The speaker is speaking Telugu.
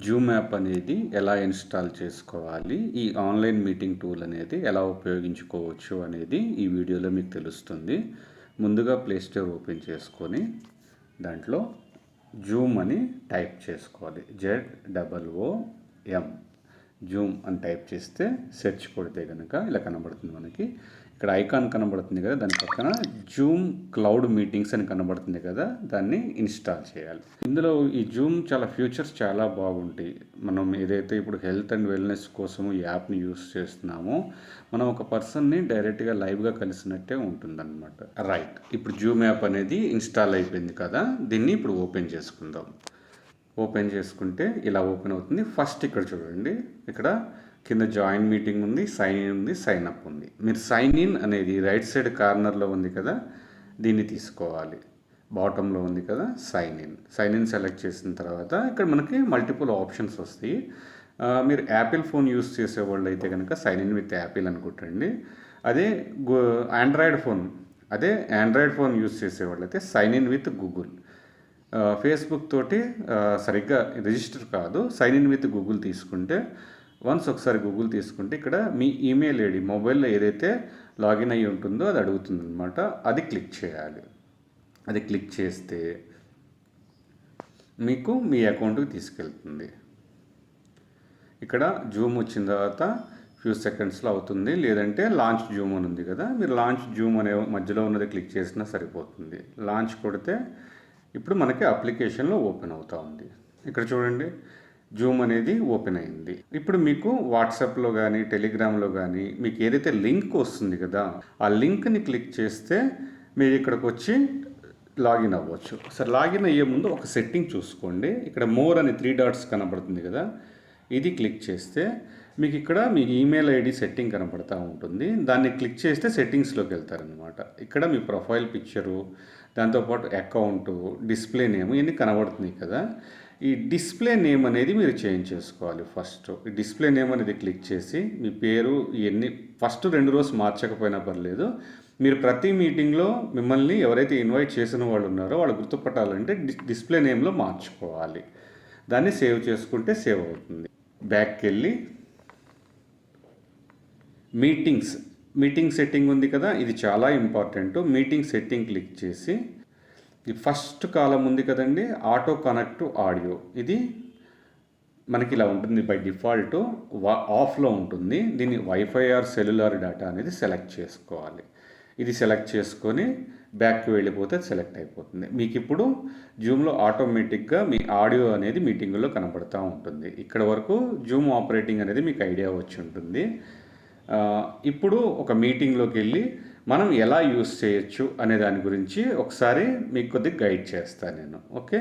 జూమ్ యాప్ అనేది ఎలా ఇన్స్టాల్ చేసుకోవాలి, ఈ ఆన్లైన్ మీటింగ్ టూల్ అనేది ఎలా ఉపయోగించుకోవచ్చు అనేది ఈ వీడియోలో మీకు తెలుస్తుంది. ముందుగా ప్లే స్టోర్ ఓపెన్ చేసుకొని దాంట్లో జూమ్ అని టైప్ చేసుకోవాలి. ZOOM జూమ్ అని టైప్ చేస్తే సెర్చ్ కొడితే కనుక ఇలా కనబడుతుంది. మనకి ఇక్కడ ఐకాన్ కనబడుతుంది కదా, దాని పక్కన జూమ్ క్లౌడ్ మీటింగ్స్ అని కనబడుతుంది కదా, దాన్ని ఇన్స్టాల్ చేయాలి. ఇందులో ఈ జూమ్ చాలా ఫీచర్స్ చాలా బాగుంటాయి. మనం ఏదైతే ఇప్పుడు హెల్త్ అండ్ వెల్నెస్ కోసము ఈ యాప్ని యూస్ చేస్తున్నామో, మనం ఒక పర్సన్ని డైరెక్ట్గా లైవ్గా కలిసినట్టే ఉంటుందన్నమాట. రైట్, ఇప్పుడు జూమ్ యాప్ అనేది ఇన్స్టాల్ అయిపోయింది కదా, దీన్ని ఇప్పుడు ఓపెన్ చేసుకుందాం. ఓపెన్ చేసుకుంటే ఇలా ఓపెన్ అవుతుంది. ఫస్ట్ ఇక్కడ చూడండి, ఇక్కడ కింద జాయిన్ మీటింగ్ ఉంది, సైన్ ఇన్ ఉంది, సైన్ అప్ ఉంది. మీరు సైన్ ఇన్ అనేది రైట్ సైడ్ కార్నర్లో ఉంది కదా, దీన్ని తీసుకోవాలి. బాటంలో ఉంది కదా సైన్ ఇన్ సెలెక్ట్ చేసిన తర్వాత ఇక్కడ మనకి మల్టిపుల్ ఆప్షన్స్ వస్తాయి. మీరు యాపిల్ ఫోన్ యూస్ చేసేవాళ్ళు అయితే కనుక సైన్ ఇన్ విత్ యాపిల్ అనుకుంటండి. అదే ఆండ్రాయిడ్ ఫోన్ యూస్ చేసేవాళ్ళు అయితే sign in with Google. Facebook తోటి సరిగ్గా రిజిస్టర్ కాదు. సైన్ ఇన్ విత్ గూగుల్ తీసుకుంటే, వన్స్ ఒకసారి గూగుల్ తీసుకుంటే ఇక్కడ మీ ఈమెయిల్ ఐడి మొబైల్లో ఏదైతే లాగిన్ అయ్యి ఉంటుందో అది అడుగుతుంది అనమాట. అది క్లిక్ చేయాలి. అది క్లిక్ చేస్తే మీకు మీ అకౌంట్కి తీసుకెళ్తుంది. ఇక్కడ జూమ్ వచ్చిన తర్వాత ఫ్యూ సెకండ్స్లో అవుతుంది. లేదంటే లాంచ్ జూమ్ అని ఉంది కదా, మీరు లాంచ్ జూమ్ అనే మధ్యలో ఉన్నది క్లిక్ చేసినా సరిపోతుంది. లాంచ్ కొడితే ఇప్పుడు మనకి అప్లికేషన్లో ఓపెన్ అవుతూ ఉంది. ఇక్కడ చూడండి, జూమ్ అనేది ఓపెన్ అయింది. ఇప్పుడు మీకు వాట్సాప్లో కానీ టెలిగ్రామ్లో కానీ మీకు ఏదైతే లింక్ వస్తుంది కదా, ఆ లింక్ని క్లిక్ చేస్తే మీరు ఇక్కడికి వచ్చి లాగిన్ అవ్వచ్చు. సరే, లాగిన్ అయ్యే ముందు ఒక సెట్టింగ్ చూసుకోండి. ఇక్కడ మోర్ అని 3 డాట్స్ కనబడుతుంది కదా, ఇది క్లిక్ చేస్తే మీకు ఇక్కడ మీ ఈమెయిల్ ఐడి సెట్టింగ్ కనపడతా ఉంటుంది. దాన్ని క్లిక్ చేస్తే సెట్టింగ్స్లోకి వెళ్తారనమాట. ఇక్కడ మీ ప్రొఫైల్ పిక్చరు, దాంతోపాటు అకౌంటు, డిస్ప్లే నేమ్ ఇవన్నీ కనబడుతున్నాయి కదా. ఈ డిస్ప్లే నేమ్ అనేది మీరు చేంజ్ చేసుకోవాలి. ఫస్ట్ ఈ డిస్ప్లే నేమ్ అనేది క్లిక్ చేసి మీ పేరు ఇవన్నీ ఫస్ట్ 2 రోజు మార్చకపోయినా పర్లేదు. మీరు ప్రతి మీటింగ్లో మిమ్మల్ని ఎవరైతే ఇన్వైట్ చేసిన వాళ్ళు ఉన్నారో వాళ్ళు గుర్తుపట్టాలంటే డిస్ప్లే నేమ్లో మార్చుకోవాలి. దాన్ని సేవ్ చేసుకుంటే సేవ్ అవుతుంది. బ్యాక్కి వెళ్ళి మీటింగ్ సెట్టింగ్ ఉంది కదా, ఇది చాలా ఇంపార్టెంట్. మీటింగ్ సెట్టింగ్ క్లిక్ చేసి ఈ ఫస్ట్ కాలం ఉంది కదండి, ఆటో కనెక్ట్ ఆడియో, ఇది మనకి ఇలా ఉంటుంది. బై డిఫాల్ట్ ఆఫ్లో ఉంటుంది. దీన్ని వైఫై ఆర్ సెల్యులార్ డేటా అనేది సెలెక్ట్ చేసుకోవాలి. ఇది సెలెక్ట్ చేసుకొని బ్యాక్కి వెళ్ళిపోతే సెలెక్ట్ అయిపోతుంది. మీకు ఇప్పుడు జూమ్లో ఆటోమేటిక్గా మీ ఆడియో అనేది మీటింగ్లో కనబడుతూ ఉంటుంది. ఇక్కడ వరకు జూమ్ ఆపరేటింగ్ అనేది మీకు ఐడియా వచ్చి ఉంటుంది. ఇప్పుడు ఒక మీటింగ్లోకి వెళ్ళి మనం ఎలా యూస్ చేయొచ్చు అనే దాని గురించి ఒకసారి మీకు కొద్దిగా గైడ్ చేస్తాను నేను. ఓకే.